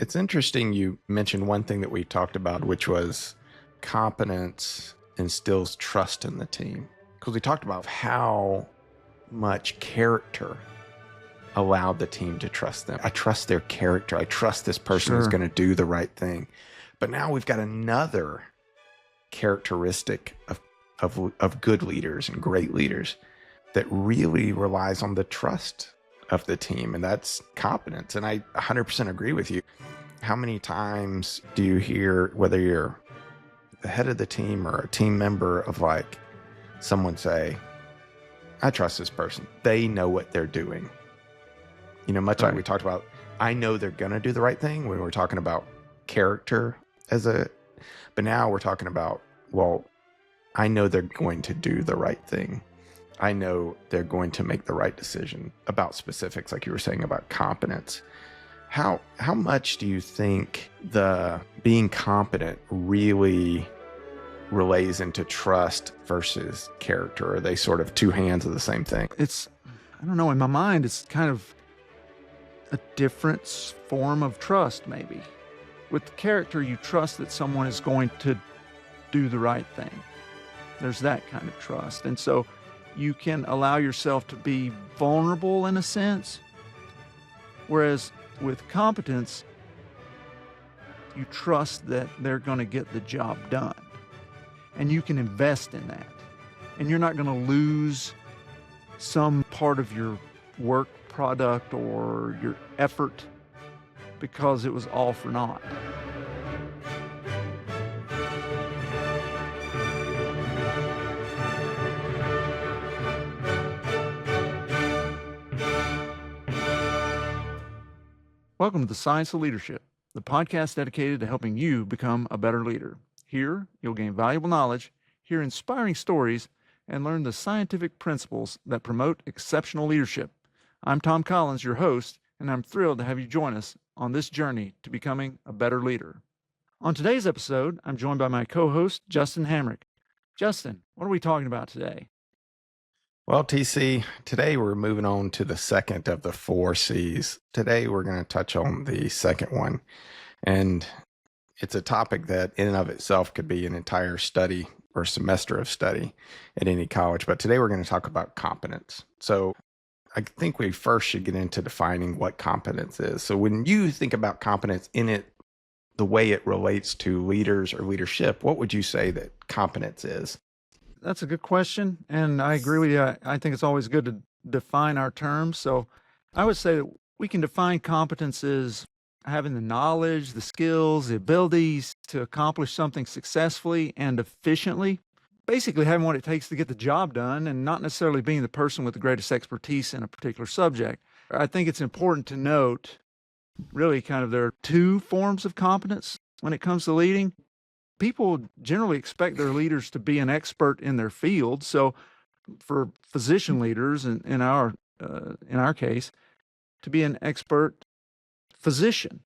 It's interesting you mentioned one thing that we talked about, which was competence instills trust in the team. Because we talked about how much character allowed the team to trust them. I trust their character. I trust this person is Sure. going to do the right thing. But now we've got another characteristic of good leaders and great leaders that really relies on the trust of the team, and that's competence. And I 100% agree with you. How many times do you hear, whether you're the head of the team or a team member, of like someone say, I trust this person. They know what they're doing. You know, much like we talked about, I know they're going to do the right thing when we're talking about character but now we're talking about, well, I know they're going to do the right thing. I know they're going to make the right decision about specifics, like you were saying about competence. How much do you think the being competent really relays into trust versus character? Are they sort of two hands of the same thing? I don't know, in my mind, it's kind of a different form of trust, maybe. With character, you trust that someone is going to do the right thing. There's that kind of trust. And so you can allow yourself to be vulnerable in a sense. Whereas with competence, you trust that they're going to get the job done. And you can invest in that. And you're not going to lose some part of your work product or your effort because it was all for naught. Welcome to the Science of Leadership, the podcast dedicated to helping you become a better leader. Here, you'll gain valuable knowledge, hear inspiring stories, and learn the scientific principles that promote exceptional leadership. I'm Tom Collins, your host, and I'm thrilled to have you join us on this journey to becoming a better leader. On today's episode, I'm joined by my co-host, Justin Hamrick. Justin, what are we talking about today? Well, TC, today we're moving on to the second of the 4 C's. Today we're going to touch on the second one. And it's a topic that in and of itself could be an entire study or semester of study at any college. But today we're going to talk about competence. So I think we first should get into defining what competence is. So when you think about competence in it, the way it relates to leaders or leadership, what would you say that competence is? That's a good question, and I agree with you. I think it's always good to define our terms. So I would say that we can define competence as having the knowledge, the skills, the abilities to accomplish something successfully and efficiently. Basically having what it takes to get the job done and not necessarily being the person with the greatest expertise in a particular subject. I think it's important to note, really kind of there are 2 forms of competence when it comes to leading. People generally expect their leaders to be an expert in their field. So for physician leaders, in our case, to be an expert physician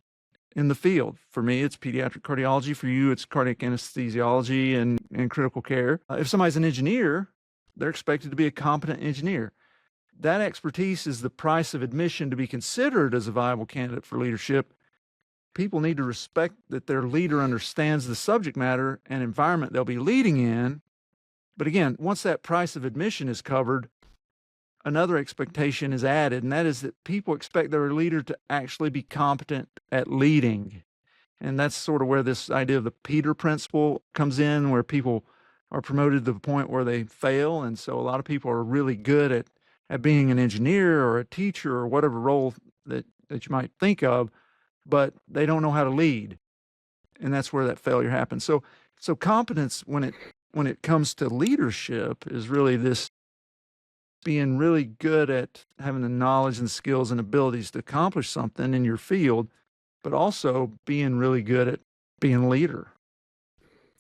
in the field. For me, it's pediatric cardiology. For you, it's cardiac anesthesiology and critical care. If somebody's an engineer, they're expected to be a competent engineer. That expertise is the price of admission to be considered as a viable candidate for leadership. People need to respect that their leader understands the subject matter and environment they'll be leading in. But again, once that price of admission is covered, another expectation is added, and that is that people expect their leader to actually be competent at leading. And that's sort of where this idea of the Peter principle comes in, where people are promoted to the point where they fail. And so a lot of people are really good at being an engineer or a teacher or whatever role that you might think of, but they don't know how to lead. And that's where that failure happens. So competence, when it comes to leadership, is really this being really good at having the knowledge and skills and abilities to accomplish something in your field, but also being really good at being a leader.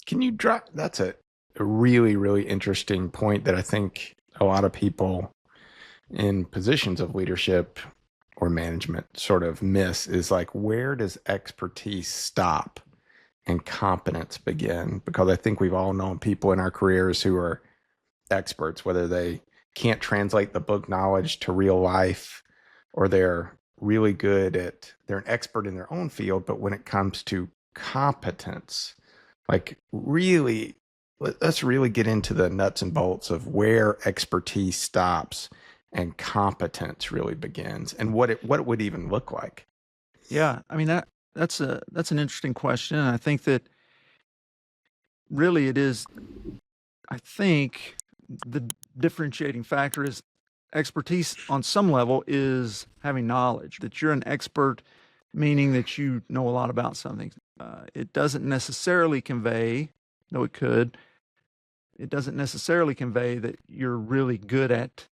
Can you drop? That's a really, really interesting point that I think a lot of people in positions of leadership or management sort of miss, is like, where does expertise stop and competence begin? Because I think we've all known people in our careers who are experts, whether they can't translate the book knowledge to real life, or they're really good at, they're an expert in their own field, but when it comes to competence, like really, let's really get into the nuts and bolts of where expertise stops and competence really begins, and what it would even look like. Yeah, I mean that's an interesting question, and I think that really it is. I think the differentiating factor is expertise on some level is having knowledge, that you're an expert, meaning that you know a lot about something. It doesn't necessarily convey, though it could, it doesn't necessarily convey that you're really good at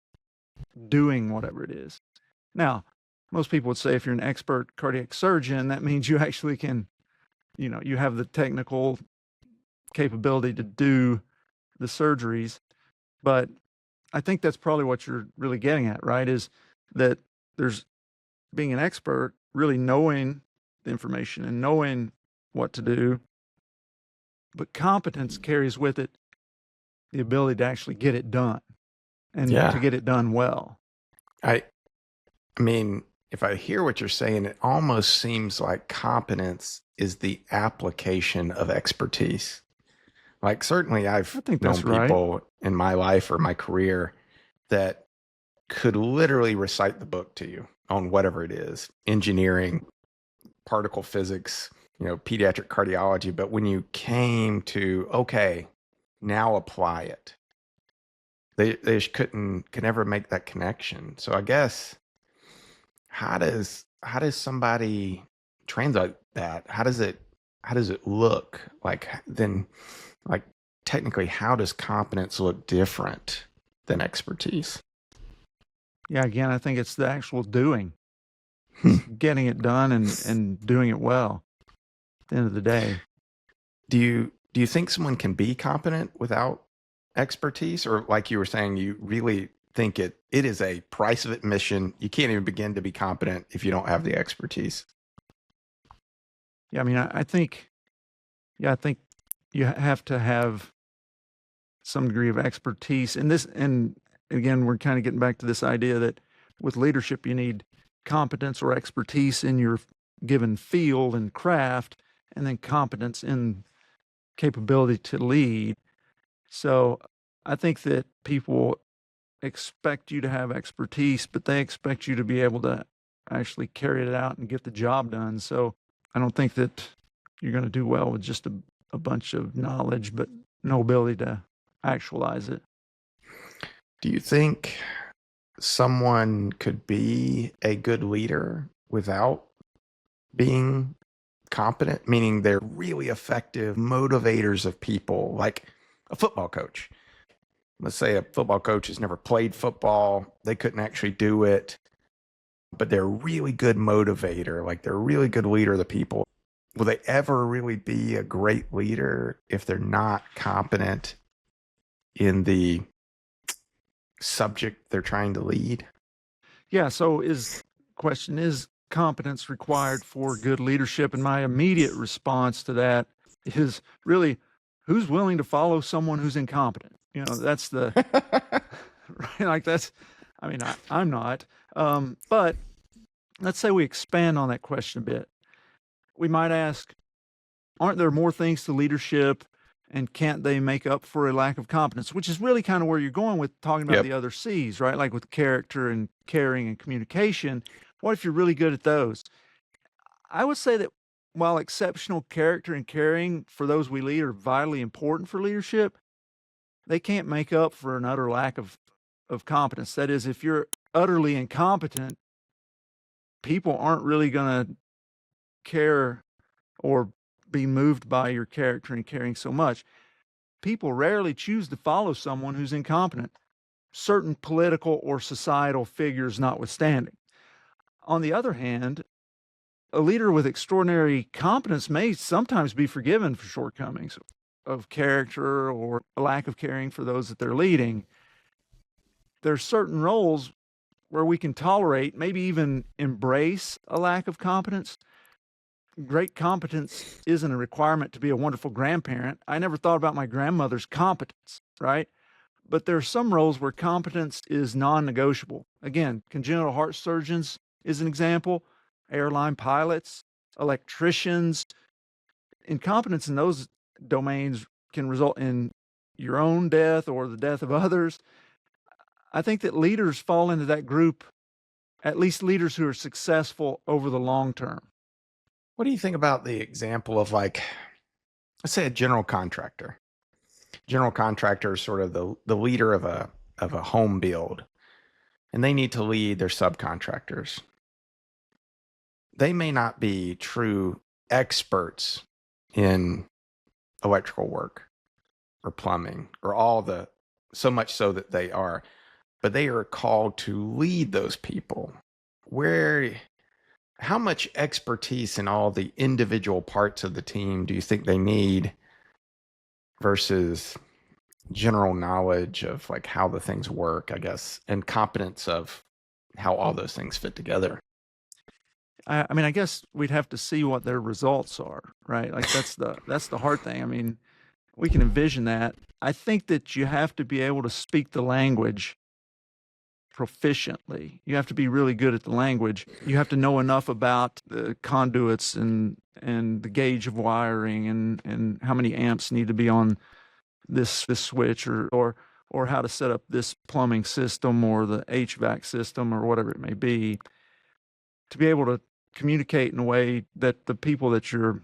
doing whatever it is. Now, most people would say if you're an expert cardiac surgeon, that means you actually can, you have the technical capability to do the surgeries. But I think that's probably what you're really getting at, right? Is that there's being an expert, really knowing the information and knowing what to do. But competence carries with it the ability to actually get it done and to Yeah. get it done well. I mean, if I hear what you're saying, it almost seems like competence is the application of expertise. Like, certainly I I've think known that's right. people in my life or my career that could literally recite the book to you on whatever it is, engineering, particle physics, pediatric cardiology. But when you came to, okay, now apply it, they just could never make that connection. So I guess, how does somebody translate that? How does it look like then? Like, technically, how does competence look different than expertise? Yeah, again, I think it's the actual doing, Hmm. getting it done and doing it well at the end of the day. Do you think someone can be competent without expertise, or like you were saying, you really think it is a price of admission? You can't even begin to be competent if you don't have the expertise. Yeah, I mean, I think, yeah, I think you have to have some degree of expertise in this. And again, we're kind of getting back to this idea that with leadership, you need competence or expertise in your given field and craft, and then competence in capability to lead. So I think that people expect you to have expertise, but they expect you to be able to actually carry it out and get the job done. So I don't think that you're going to do well with just a bunch of knowledge, but no ability to actualize it. Do you think someone could be a good leader without being competent, meaning they're really effective motivators of people, like a football coach? Let's say a football coach has never played football, they couldn't actually do it, but they're a really good motivator, like they're a really good leader of the people. Will they ever really be a great leader if they're not competent in the subject they're trying to lead? Yeah. So question is competence required for good leadership? And my immediate response to that is really, who's willing to follow someone who's incompetent? That's the right. Like that's, I mean, I'm not. But let's say we expand on that question a bit. We might ask, aren't there more things to leadership, and can't they make up for a lack of competence? Which is really kind of where you're going with talking about Yep. the other C's, right? Like with character and caring and communication. What if you're really good at those? I would say that while exceptional character and caring for those we lead are vitally important for leadership, they can't make up for an utter lack of competence. That is, if you're utterly incompetent, people aren't really going to care or be moved by your character and caring so much. People rarely choose to follow someone who's incompetent, certain political or societal figures notwithstanding. On the other hand, a leader with extraordinary competence may sometimes be forgiven for shortcomings of character or a lack of caring for those that they're leading. There's certain roles where we can tolerate, maybe even embrace a lack of competence. Great competence isn't a requirement to be a wonderful grandparent. I never thought about my grandmother's competence, right? But there are some roles where competence is non-negotiable. Again, congenital heart surgeons, is an example, airline pilots, electricians. Incompetence in those domains can result in your own death or the death of others. I think that leaders fall into that group, at least leaders who are successful over the long term. What do you think about the example of, like, let's say a general contractor? General contractor is sort of the leader of a home build, and they need to lead their subcontractors. They may not be true experts in electrical work or plumbing or so much so that they are, but they are called to lead those people. How much expertise in all the individual parts of the team do you think they need versus general knowledge of, like, how the things work, I guess, and competence of how all those things fit together? I mean, I guess we'd have to see what their results are, right? Like that's the hard thing. I mean, we can envision that. I think that you have to be able to speak the language proficiently. You have to be really good at the language. You have to know enough about the conduits and the gauge of wiring and how many amps need to be on this switch or how to set up this plumbing system or the HVAC system or whatever it may be, to be able to communicate in a way that the people that you're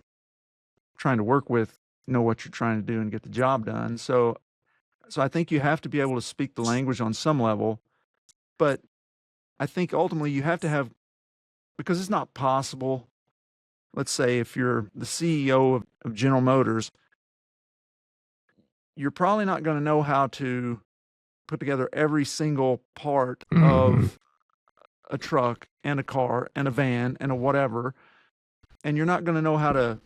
trying to work with know what you're trying to do and get the job done. So I think you have to be able to speak the language on some level, but I think ultimately you have to have, because it's not possible. Let's say if you're the CEO of General Motors, you're probably not going to know how to put together every single part of a truck and a car and a van and a whatever. And you're not going to know how to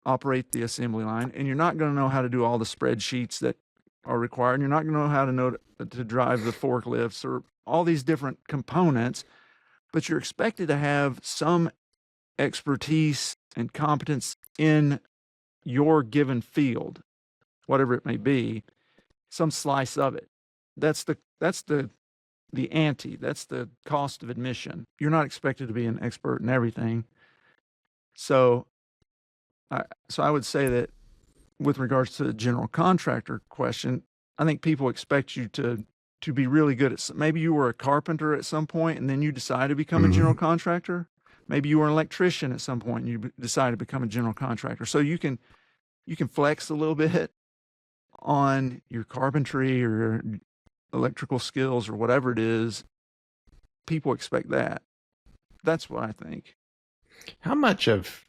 operate the assembly line, and you're not going to know how to do all the spreadsheets that are required. And you're not going to know how to drive the forklifts or all these different components, but you're expected to have some expertise and competence in your given field, whatever it may be, some slice of it. That's the ante. That's the cost of admission. You're not expected to be an expert in everything. So I would say that with regards to the general contractor question, I think people expect you to be really good at, maybe you were a carpenter at some point and then you decide to become a general contractor. Maybe you were an electrician at some point and you decide to become a general contractor. So you can flex a little bit on your carpentry or your electrical skills or whatever it is. People expect that. That's what I think. How much of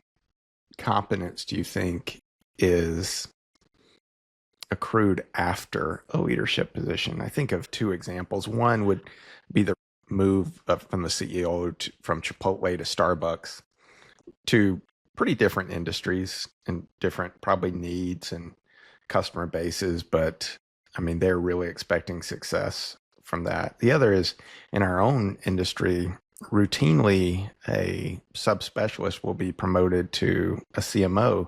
competence do you think is accrued after a leadership position? I think of two examples. One would be the move from the CEO from Chipotle to Starbucks, to pretty different industries and different probably needs and customer bases, but I mean, they're really expecting success from that. The other is in our own industry, routinely a subspecialist will be promoted to a CMO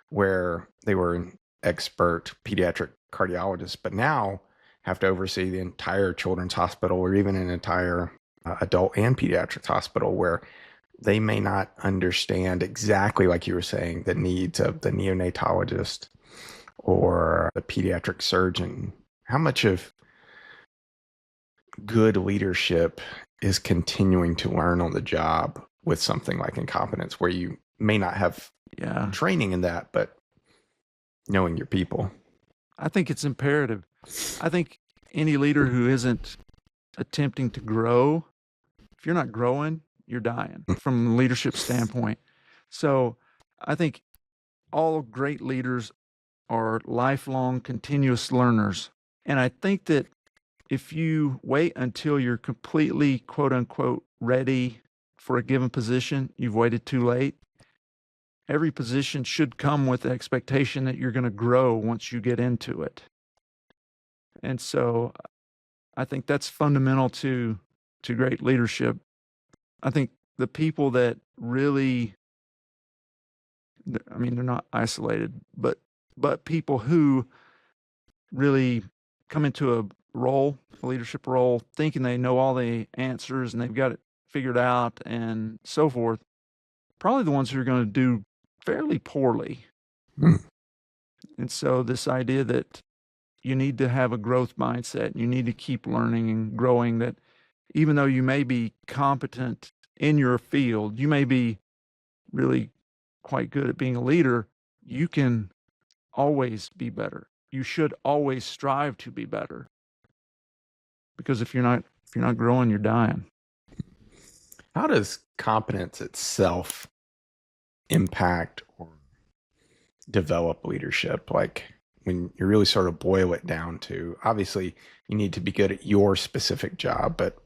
where they were an expert pediatric cardiologist, but now have to oversee the entire children's hospital or even an entire adult and pediatrics hospital, where they may not understand exactly, like you were saying, the needs of the neonatologist or the pediatric surgeon. How much of good leadership is continuing to learn on the job with something like incompetence, where you may not have training in that, but knowing your people? I think it's imperative. I think any leader who isn't attempting to grow, if you're not growing, you're dying from a leadership standpoint. So I think all great leaders are lifelong, continuous learners. And I think that if you wait until you're completely, quote unquote, ready for a given position, you've waited too late. Every position should come with the expectation that you're going to grow once you get into it. And so I think that's fundamental to great leadership. I think the people that really, I mean, they're not isolated, but people who really come into a leadership role, thinking they know all the answers and they've got it figured out and so forth, probably the ones who are going to do fairly poorly. Hmm. And so this idea that you need to have a growth mindset, you need to keep learning and growing, that even though you may be competent in your field, you may be really quite good at being a leader, you can always be better. You should always strive to be better. Because if you're not growing, you're dying. How does competence itself impact or develop leadership? Like when you really sort of boil it down to, obviously you need to be good at your specific job, but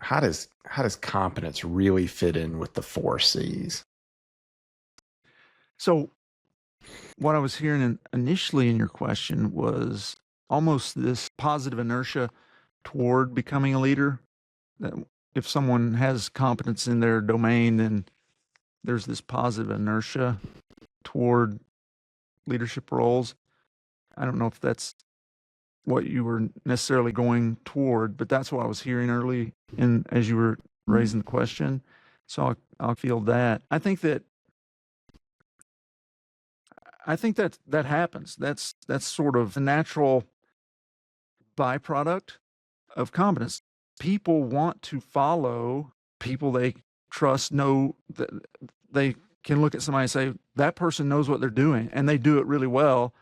how does competence really fit in with the 4 C's? So what I was hearing initially in your question was almost this positive inertia toward becoming a leader. That if someone has competence in their domain, then there's this positive inertia toward leadership roles. I don't know if that's what you were necessarily going toward, but that's what I was hearing early in as you were raising the question. So I'll feel that. I think that that happens. That's sort of a natural byproduct of competence. People want to follow people they trust, know that they can look at somebody and say, that person knows what they're doing and they do it really well.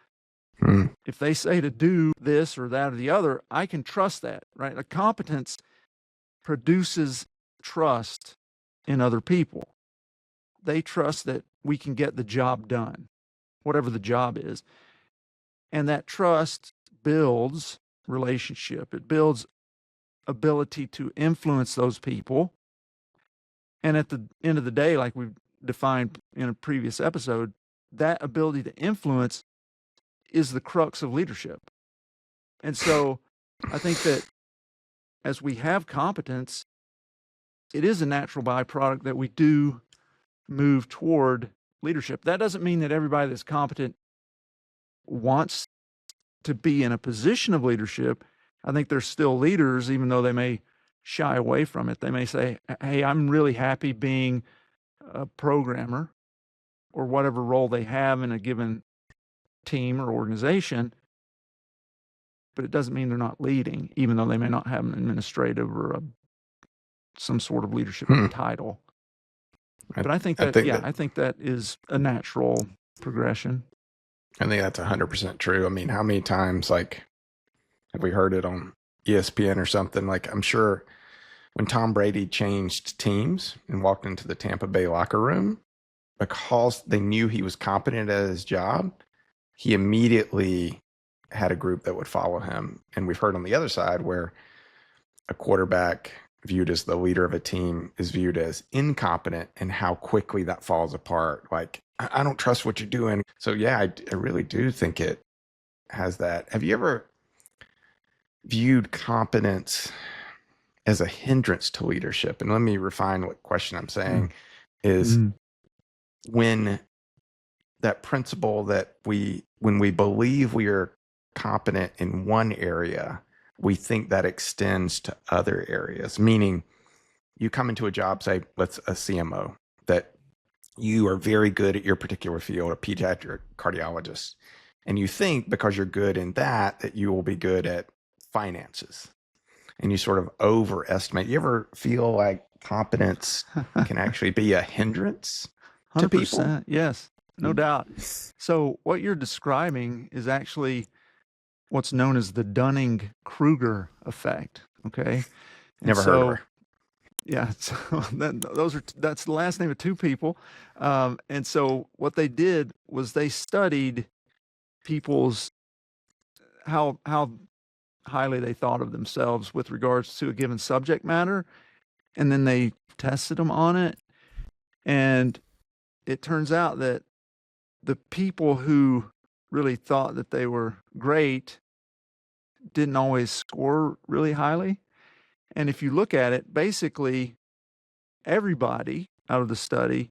Hmm. If they say to do this or that or the other, I can trust that, right? A competence produces trust in other people. They trust that we can get the job done, whatever the job is. And that trust builds relationship. It builds ability to influence those people. And at the end of the day, like we've defined in a previous episode, that ability to influence is the crux of leadership. And so I think that as we have competence, it is a natural byproduct that we do move toward leadership. That doesn't mean that everybody that's competent wants to be in a position of leadership. I think they're still leaders, even though they may shy away from it. They may say, hey, I'm really happy being a programmer or whatever role they have in a given team or organization, but it doesn't mean they're not leading, even though they may not have an administrative or some sort of leadership Hmm. title. I, But I think I that, think yeah, that I think that is a natural progression. I think that's 100% true. I mean, how many times like have we heard it on ESPN or something? Like I'm sure when Tom Brady changed teams and walked into the Tampa Bay locker room, because they knew he was competent at his job, he immediately had a group that would follow him. And we've heard on the other side where a quarterback viewed as the leader of a team is viewed as incompetent and how quickly that falls apart. Like, I don't trust what you're doing. So, yeah, I really do think it has that. Have you ever viewed competence as a hindrance to leadership? And let me refine what question I'm saying is when that principle that when we believe we are competent in one area, we think that extends to other areas. Meaning, you come into a job, say, let's a CMO, that you are very good at your particular field, a pediatric cardiologist, and you think because you're good in that you will be good at finances, and you sort of overestimate. You ever feel like competence can actually be a hindrance to people? 100%. Yes, no doubt. So what you're describing is actually what's known as the Dunning-Kruger effect. Okay. And Never heard of her. Yeah, so that's the last name of two people. And so what they did was they studied people's how highly they thought of themselves with regards to a given subject matter, and then they tested them on it. And it turns out that the people who really thought that they were great didn't always score really highly. And if you look at it, basically everybody out of the study,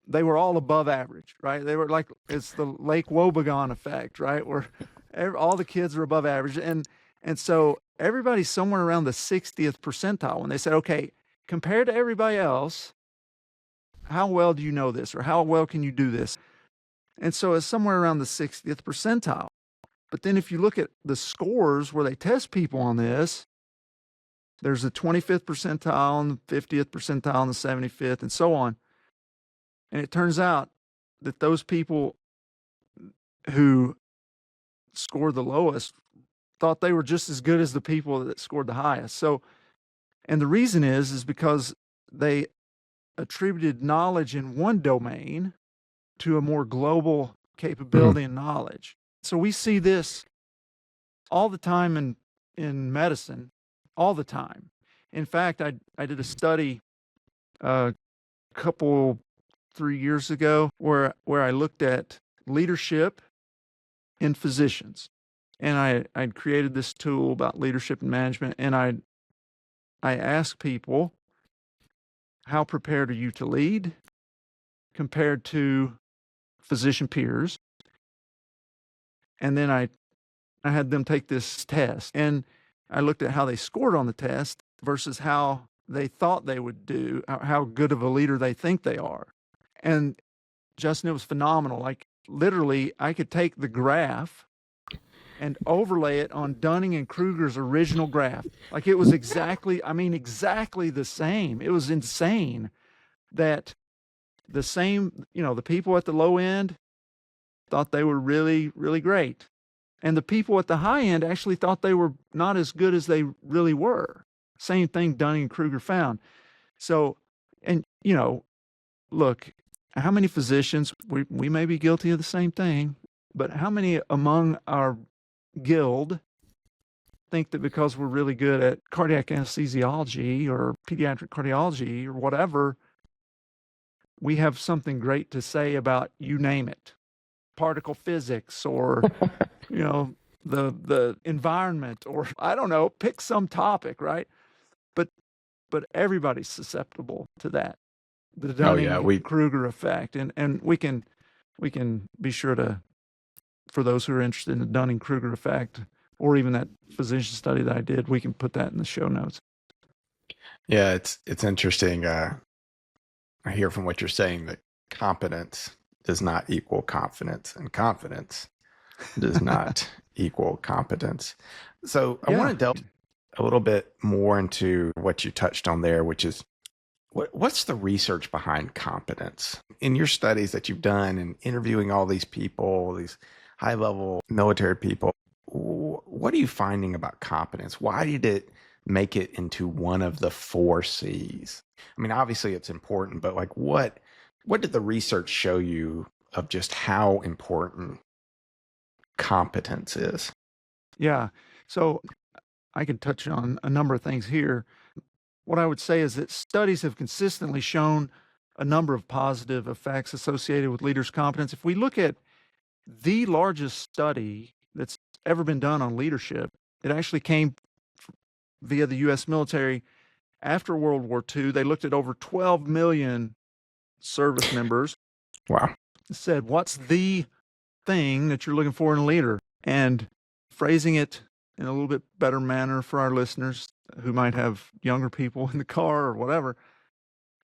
they were all above average, right? They were like, it's the Lake Wobegon effect, right? Where all the kids are above average. And so everybody's somewhere around the 60th percentile when they said, okay, compared to everybody else, how well do you know this, or how well can you do this? And so it's somewhere around the 60th percentile. But then if you look at the scores where they test people on this, there's the 25th percentile and the 50th percentile and the 75th and so on. And it turns out that those people who scored the lowest thought they were just as good as the people that scored the highest. So, and the reason is because they attributed knowledge in one domain to a more global capability and knowledge. So we see this all the time in medicine, all the time. In fact, I did a study a couple 3 years ago where I looked at leadership in physicians, and I'd created this tool about leadership and management, and I asked people, how prepared are you to lead compared to physician peers? And then I had them take this test, and I looked at how they scored on the test versus how they thought they would do, how good of a leader they think they are. And Justin, it was phenomenal. Like literally, I could take the graph and overlay it on Dunning-Kruger's original graph. Like it was exactly the same. It was insane that the same, the people at the low end thought they were really, really great. And the people at the high end actually thought they were not as good as they really were. Same thing Dunning-Kruger found. So, and, look, how many physicians, we may be guilty of the same thing, but how many among our guild think that because we're really good at cardiac anesthesiology or pediatric cardiology or whatever, we have something great to say about, you name it, particle physics or the environment, or I don't know, pick some topic, right? But everybody's susceptible to that, the Dunning-Kruger effect, and we can be sure to, for those who are interested in the Dunning-Kruger effect, or even that physician study that I did, we can put that in the show notes. Yeah, it's interesting. I hear from what you're saying that competence does not equal confidence, and confidence does not equal competence. So I want to delve a little bit more into what you touched on there, which is what's the research behind competence? In your studies that you've done and interviewing all these people, these high-level military people, what are you finding about competence? Why did it make it into one of the 4 C's? I mean, obviously it's important, but like what did the research show you of just how important competence is? Yeah. So I can touch on a number of things here. What I would say is that studies have consistently shown a number of positive effects associated with leaders' competence. If we look at the largest study that's ever been done on leadership, it actually came via the U.S. military after World War II. They looked at over 12 million service members. Wow. Said, what's the thing that you're looking for in a leader? And phrasing it in a little bit better manner for our listeners who might have younger people in the car or whatever,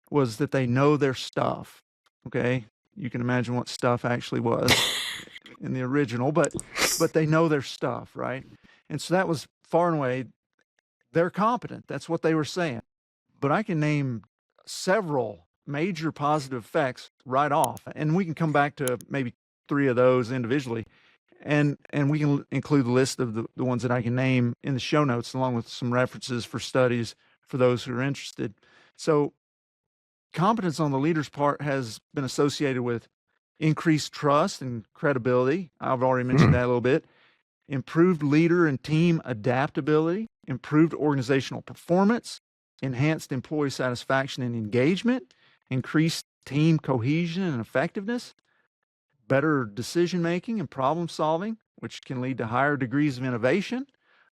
was that they know their stuff. Okay. You can imagine what stuff actually was in the original, but they know their stuff, right? And so that was far and away, they're competent. That's what they were saying. But I can name several major positive effects right off, and we can come back to maybe 3 of those individually. And we can include the list of the ones that I can name in the show notes, along with some references for studies for those who are interested. So competence on the leader's part has been associated with increased trust and credibility. I've already mentioned that a little bit. Improved leader and team adaptability, improved organizational performance, enhanced employee satisfaction and engagement, increased team cohesion and effectiveness, better decision-making and problem-solving, which can lead to higher degrees of innovation,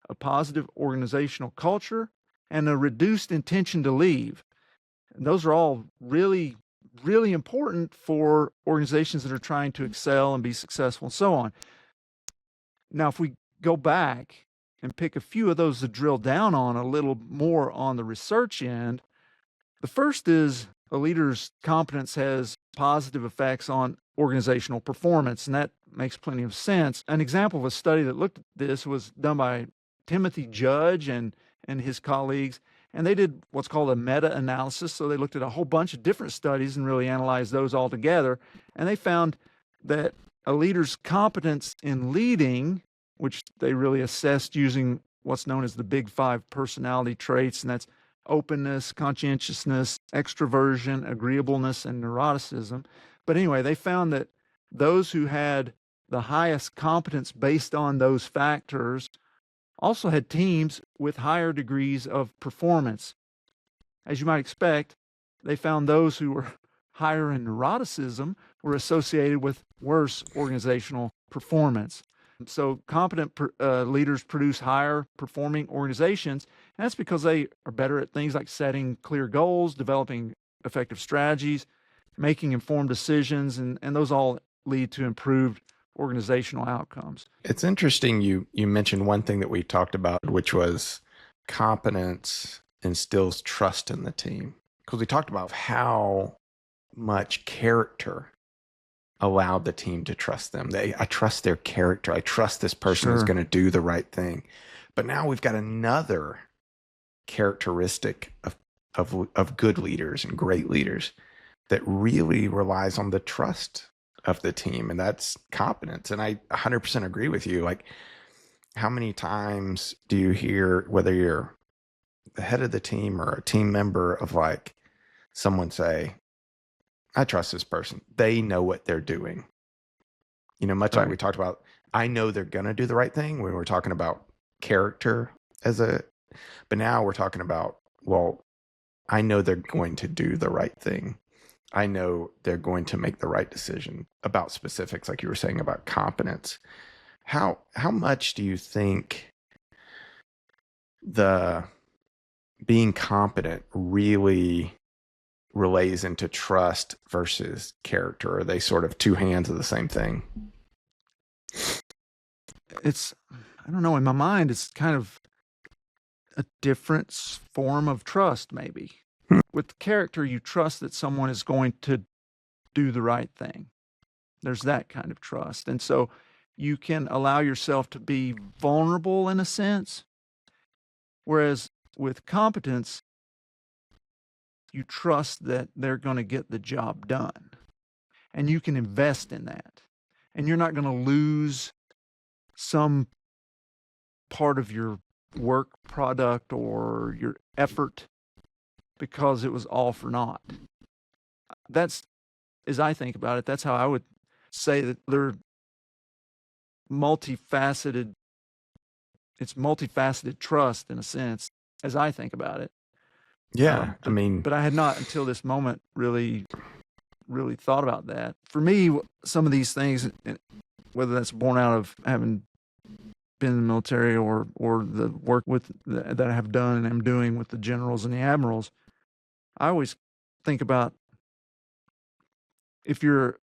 a positive organizational culture, and a reduced intention to leave. And those are all really, really important for organizations that are trying to excel and be successful and so on. Now, if we go back and pick a few of those to drill down on a little more on the research end, The first is a leader's competence has positive effects on organizational performance, and that makes plenty of sense. An example of a study that looked at this was done by Timothy Judge and his colleagues, and they did what's called a meta-analysis. So they looked at a whole bunch of different studies and really analyzed those all together, and they found that a leader's competence in leading, which they really assessed using what's known as the Big Five personality traits, and that's openness, conscientiousness, extroversion, agreeableness, and neuroticism. But anyway, they found that those who had the highest competence based on those factors also had teams with higher degrees of performance. As you might expect, they found those who were higher in neuroticism were associated with worse organizational performance. So competent leaders produce higher performing organizations, and that's because they are better at things like setting clear goals, developing effective strategies, making informed decisions, and those all lead to improved organizational outcomes. It's interesting you mentioned one thing that we talked about, which was competence instills trust in the team. Because we talked about how much character allowed the team to trust them. I trust their character. I trust this person is going to do the right thing. But now we've got another characteristic of good leaders and great leaders that really relies on the trust of the team, and that's competence. And I 100% agree with you. Like, how many times do you hear, whether you're the head of the team or a team member, of like someone say, I trust this person. They know what they're doing. Much like we talked about, I know they're going to do the right thing when we're talking about character but now we're talking about, well, I know they're going to do the right thing. I know they're going to make the right decision about specifics, like you were saying about competence. How much do you think the being competent really relays into trust versus character? Are they sort of two hands of the same thing? I don't know, in my mind, it's kind of a different form of trust, maybe. With character, you trust that someone is going to do the right thing. There's that kind of trust. And so you can allow yourself to be vulnerable in a sense. Whereas with competence, you trust that they're going to get the job done. And you can invest in that. And you're not going to lose some part of your work product or your effort because it was all for naught. That's, as I think about it, that's how I would say that they're multifaceted. It's multifaceted trust in a sense, as I think about it. Yeah, but I had not until this moment really thought about that. For me, some of these things, whether that's born out of having been in the military or the work that I have done and am doing with the generals and the admirals, I always think about if you're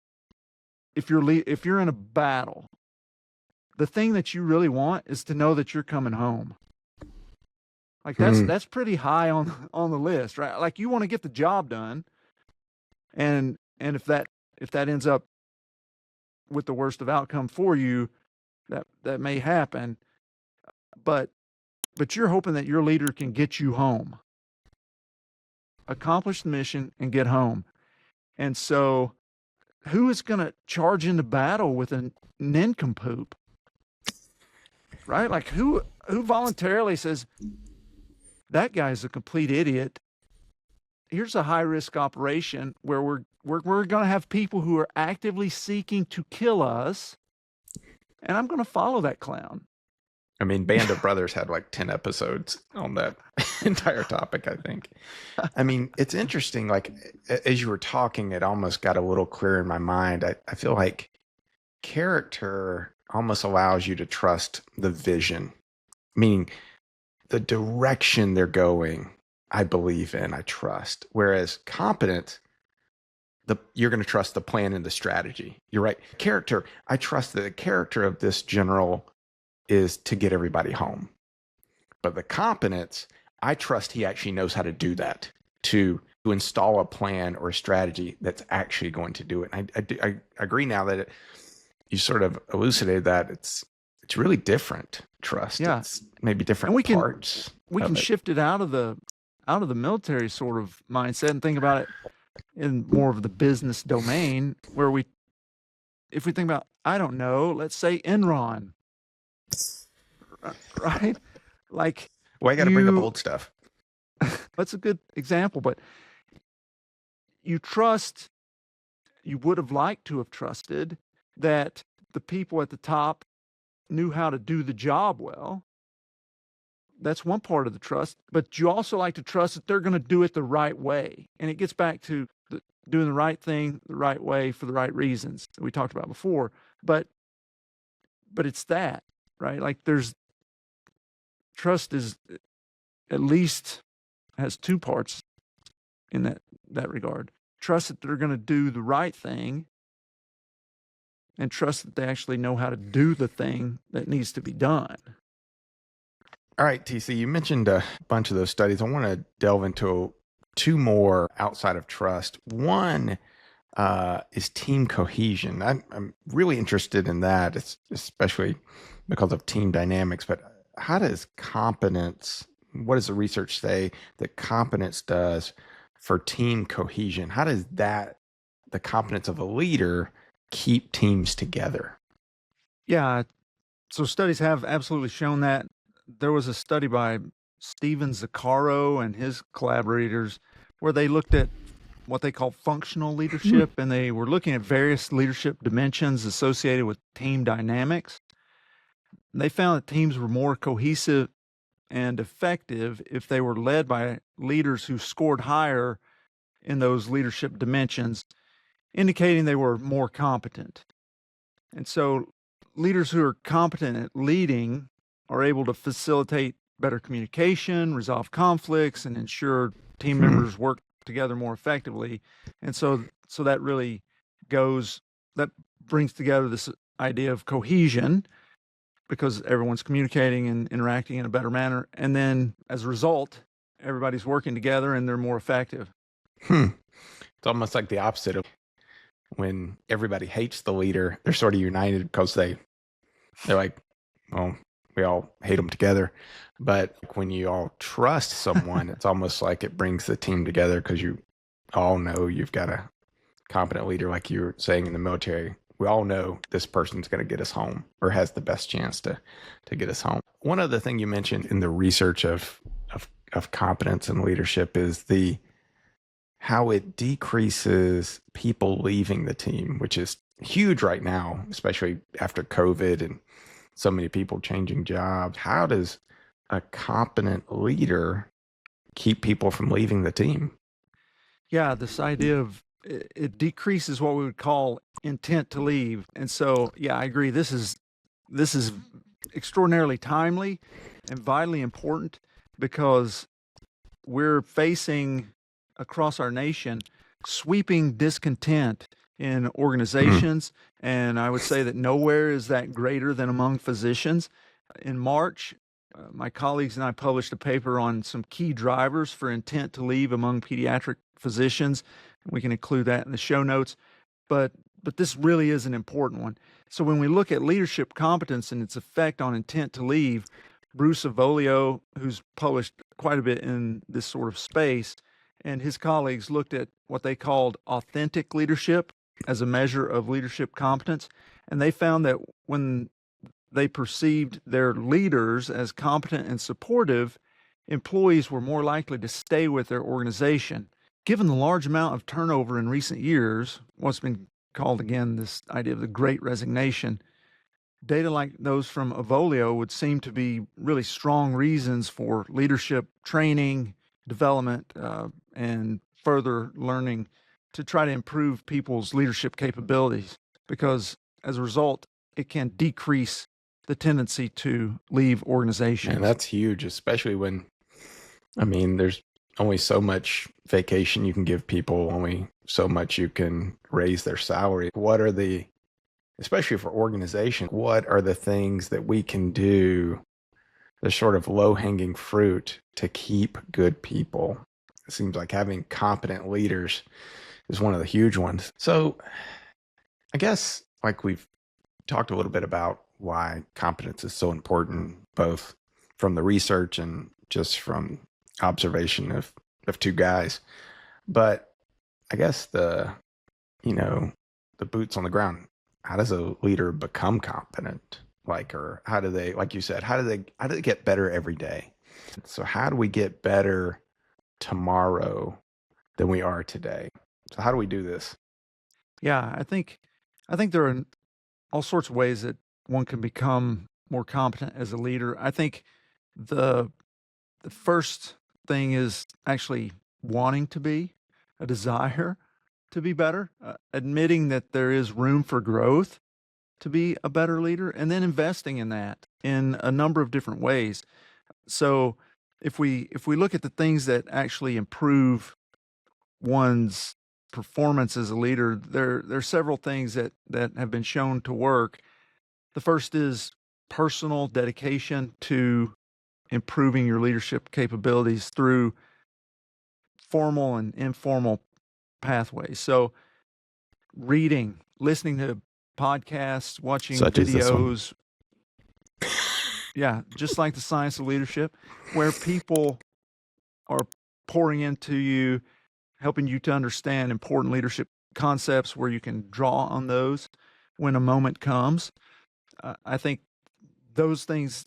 in a battle, the thing that you really want is to know that you're coming home. Like that's pretty high on the list, right? Like, you want to get the job done, and if that ends up with the worst of outcome for you, that may happen, but you're hoping that your leader can get you home, accomplish the mission, and get home. And so, who is going to charge into battle with a nincompoop, right? Like, who voluntarily says, that guy's a complete idiot. Here's a high-risk operation where we're going to have people who are actively seeking to kill us, and I'm going to follow that clown. I mean, Band of Brothers had like 10 episodes on that entire topic, I think. I mean, it's interesting. Like, as you were talking, it almost got a little clearer in my mind. I feel like character almost allows you to trust the vision, meaning the direction they're going, I believe in, I trust. Whereas competence, you're going to trust the plan and the strategy. You're right. Character, I trust that the character of this general is to get everybody home. But the competence, I trust he actually knows how to do that, to install a plan or a strategy that's actually going to do it. And I agree now that you sort of elucidated that it's really different trust. Yeah. It's maybe And different parts we can of it. shift it out of the military sort of mindset and think about it in more of the business domain where if we think about, I don't know, let's say Enron, right? Like Well, I got to bring up you, old stuff. that's a good example, but you would have liked to have trusted that the people at the top knew how to do the job well. That's one part of the trust, but you also like to trust that they're going to do it the right way. And it gets back to doing the right thing the right way for the right reasons that we talked about before. But it's that, right? Like there's trust is at least has two parts in that regard. Trust that they're going to do the right thing and trust that they actually know how to do the thing that needs to be done. All right, TC, you mentioned a bunch of those studies. I want to delve into two more outside of trust. One is team cohesion. I'm really interested in that, especially because of team dynamics. But how does competence, what does the research say that competence does for team cohesion? How does the competence of a leader, keep teams together? Yeah. So studies have absolutely shown that. There was a study by Steven Zaccaro and his collaborators where they looked at what they call functional leadership, and they were looking at various leadership dimensions associated with team dynamics. They found that teams were more cohesive and effective if they were led by leaders who scored higher in those leadership dimensions, indicating they were more competent. And so leaders who are competent at leading are able to facilitate better communication, resolve conflicts, and ensure team members work together more effectively. And so that really that brings together this idea of cohesion because everyone's communicating and interacting in a better manner. And then as a result, everybody's working together and they're more effective. It's almost like the opposite of when everybody hates the leader. They're sort of united because they're like, well, we all hate them together. But when you all trust someone, it's almost like it brings the team together because you all know you've got a competent leader, like you were saying in the military. We all know this person's going to get us home or has the best chance to get us home. One other thing you mentioned in the research of competence and leadership is how it decreases people leaving the team, which is huge right now, especially after COVID and so many people changing jobs. How does a competent leader keep people from leaving the team? Yeah, this idea of it decreases what we would call intent to leave. And so, yeah, I agree. This is extraordinarily timely and vitally important because we're facing across our nation sweeping discontent in organizations. And I would say that nowhere is that greater than among physicians. In March, my colleagues and I published a paper on some key drivers for intent to leave among pediatric physicians. We can include that in the show notes. But this really is an important one. So when we look at leadership competence and its effect on intent to leave, Bruce Avolio, who's published quite a bit in this sort of space, and his colleagues looked at what they called authentic leadership as a measure of leadership competence. And they found that when they perceived their leaders as competent and supportive, employees were more likely to stay with their organization. Given the large amount of turnover in recent years, what's been called again this idea of the great resignation, data like those from Avolio would seem to be really strong reasons for leadership training, development, and further learning to try to improve people's leadership capabilities, because as a result, it can decrease the tendency to leave organizations. And that's huge, especially when, there's only so much vacation you can give people, only so much you can raise their salary. Especially for organization, what are the things that we can do, the sort of low-hanging fruit to keep good people It seems like having competent leaders is one of the huge ones. So I guess like we've talked a little bit about why competence is so important, both from the research and just from observation of two guys. But I guess you know, the boots on the ground, how does a leader become competent? Like, or how do they, like you said, how do they get better every day? So how do we get better tomorrow than we are today? So how do we do this? Yeah, I think there are all sorts of ways that one can become more competent as a leader. I think the the first thing is actually wanting to be, a desire to be better, admitting that there is room for growth to be a better leader, and then investing in that in a number of different ways. So if we look at the things that actually improve one's performance as a leader, there are several things that have been shown to work. The first is personal dedication to improving your leadership capabilities through formal and informal pathways. So reading, listening to podcasts, watching Such as this one. videos, yeah, just like the science of leadership, where people are pouring into you, helping you to understand important leadership concepts where you can draw on those when a moment comes. I think those things,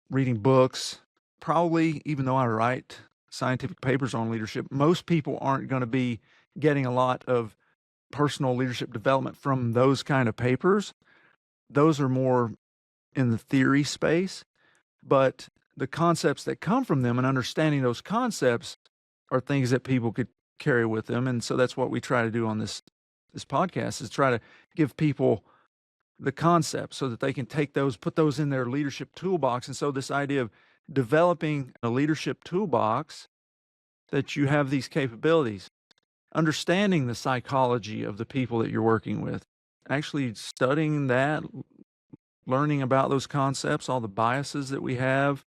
reading books, probably, even though I write scientific papers on leadership, most people aren't going to be getting a lot of personal leadership development from those kind of papers. Those are more in the theory space, but the concepts that come from them and understanding those concepts are things that people could carry with them. And so that's what we try to do on this podcast, is try to give people the concepts so that they can take those, put those in their leadership toolbox. And so this idea of developing a leadership toolbox, that you have these capabilities, understanding the psychology of the people that you're working with, actually studying that, learning about those concepts, all the biases that we have,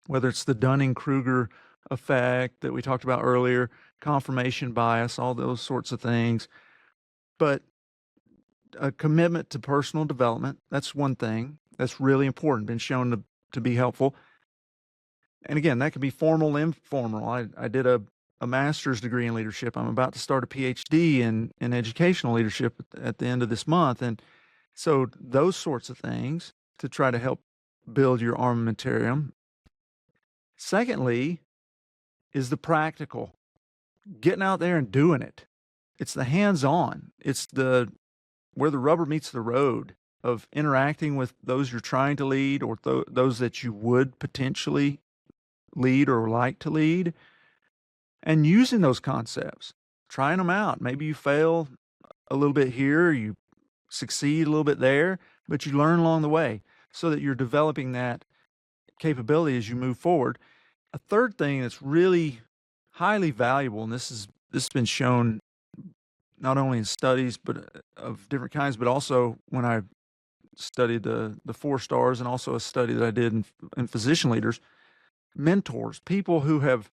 whether it's the Dunning-Kruger effect that we talked about earlier, confirmation bias, all those sorts of things. But a commitment to personal development, that's one thing that's really important, been shown to be helpful. And again, that can be formal, informal. I did a master's degree in leadership. I'm about to start a PhD in educational leadership at the end of this month. And so those sorts of things to try to help build your armamentarium. Secondly, is the practical, getting out there and doing it. It's the hands-on. It's the where the rubber meets the road of interacting with those you're trying to lead, or those that you would potentially lead or like to lead, and using those concepts, trying them out. Maybe you fail a little bit here, you succeed a little bit there, but you learn along the way so that you're developing that capability as you move forward. A third thing that's really highly valuable, and this has been shown not only in studies but of different kinds, but also when I studied the 4 stars, and also a study that I did in physician leaders, mentors, people who have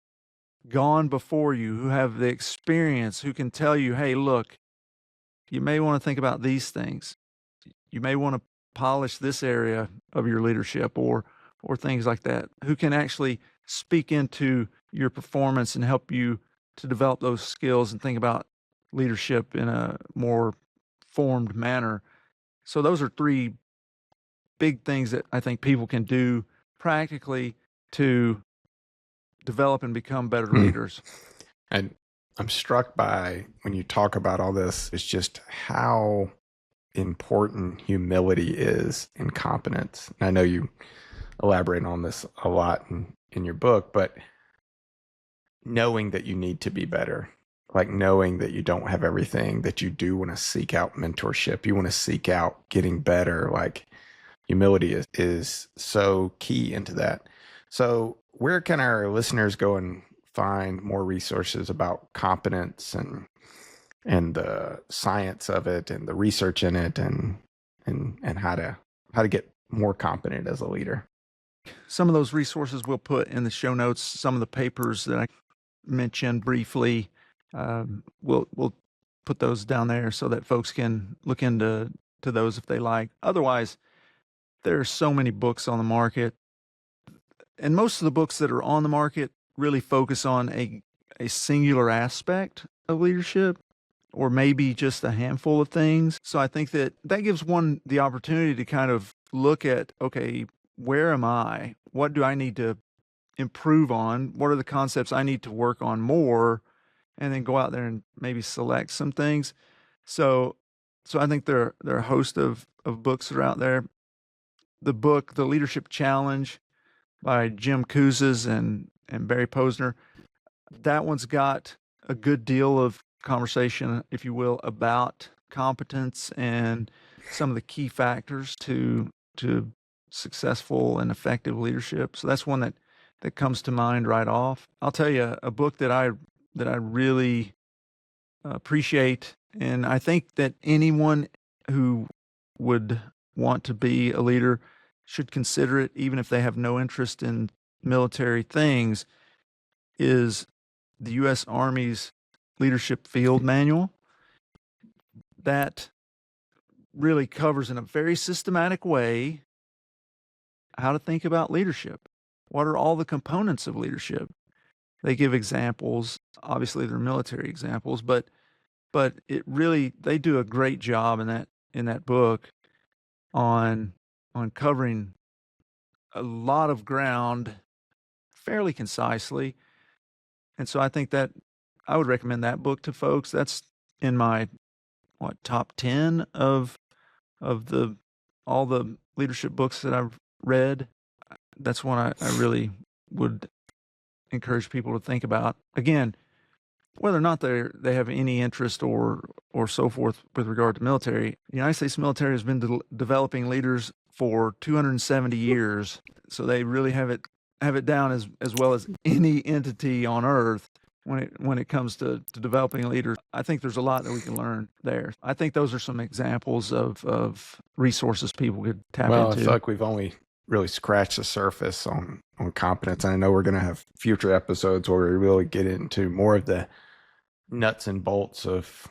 gone before you, who have the experience, who can tell you, hey, look, you may want to think about these things. You may want to polish this area of your leadership, or things like that, who can actually speak into your performance and help you to develop those skills and think about leadership in a more formed manner. So those are 3 big things that I think people can do practically to develop and become better Hmm. leaders. And I'm struck by when you talk about all this, it's just how important humility is in competence. And I know you elaborate on this a lot in your book, but knowing that you need to be better, like knowing that you don't have everything, that you do want to seek out mentorship, you want to seek out getting better, like humility is so key into that. So where can our listeners go and find more resources about competence and the science of it and the research in it, and how to get more competent as a leader? Some of those resources we'll put in the show notes, some of the papers that I mentioned briefly. We'll put those down there so that folks can look into those if they like. Otherwise, there are so many books on the market, and most of the books that are on the market really focus on a singular aspect of leadership, or maybe just a handful of things. So I think that gives one the opportunity to kind of look at, okay, where am I? What do I need to improve on? What are the concepts I need to work on more? And then go out there and maybe select some things. So I think there are a host of books that are out there. The book, The Leadership Challenge by Jim Kouzes and Barry Posner, that one's got a good deal of conversation, if you will, about competence and some of the key factors to successful and effective leadership. So that's one that comes to mind right off. I'll tell you a book that I really appreciate, and I think that anyone who would want to be a leader should consider it, even if they have no interest in military things, is the U.S. Army's Leadership Field Manual. That really covers in a very systematic way how to think about leadership. What are all the components of leadership? They give examples. Obviously, they're military examples, but it really, they do a great job in that book on covering a lot of ground fairly concisely. And so I think that I would recommend that book to folks. That's in my top 10 of all the leadership books that I've read. That's one I really would encourage people to think about. Again, whether or not they have any interest or so forth with regard to military. The United States military has been developing leaders for 270 years, so they really have it down as well as any entity on earth when it comes to developing leaders. I think there's a lot that we can learn there. I think those are some examples of resources people could tap into. Well, I feel like we've only really scratched the surface on competence. And I know we're going to have future episodes where we really get into more of the nuts and bolts of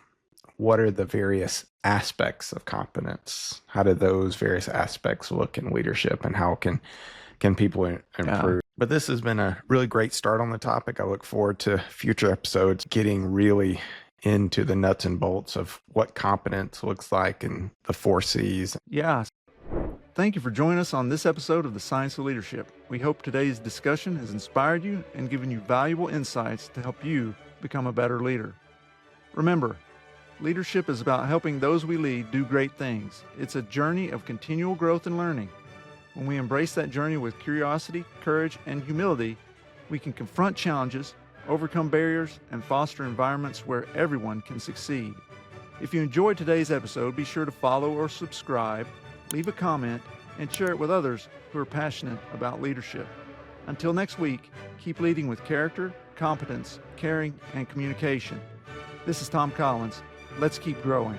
what are the various aspects of competence. How do those various aspects look in leadership, and how can people improve? Yeah. But this has been a really great start on the topic. I look forward to future episodes getting really into the nuts and bolts of what competence looks like and the 4 C's. Yeah. Thank you for joining us on this episode of The Science of Leadership. We hope today's discussion has inspired you and given you valuable insights to help you become a better leader. Remember, leadership is about helping those we lead do great things. It's a journey of continual growth and learning. When we embrace that journey with curiosity, courage, and humility, we can confront challenges, overcome barriers, and foster environments where everyone can succeed. If you enjoyed today's episode, be sure to follow or subscribe, leave a comment, and share it with others who are passionate about leadership. Until next week, keep leading with character, competence, caring, and communication. This is Tom Collins. Let's keep growing.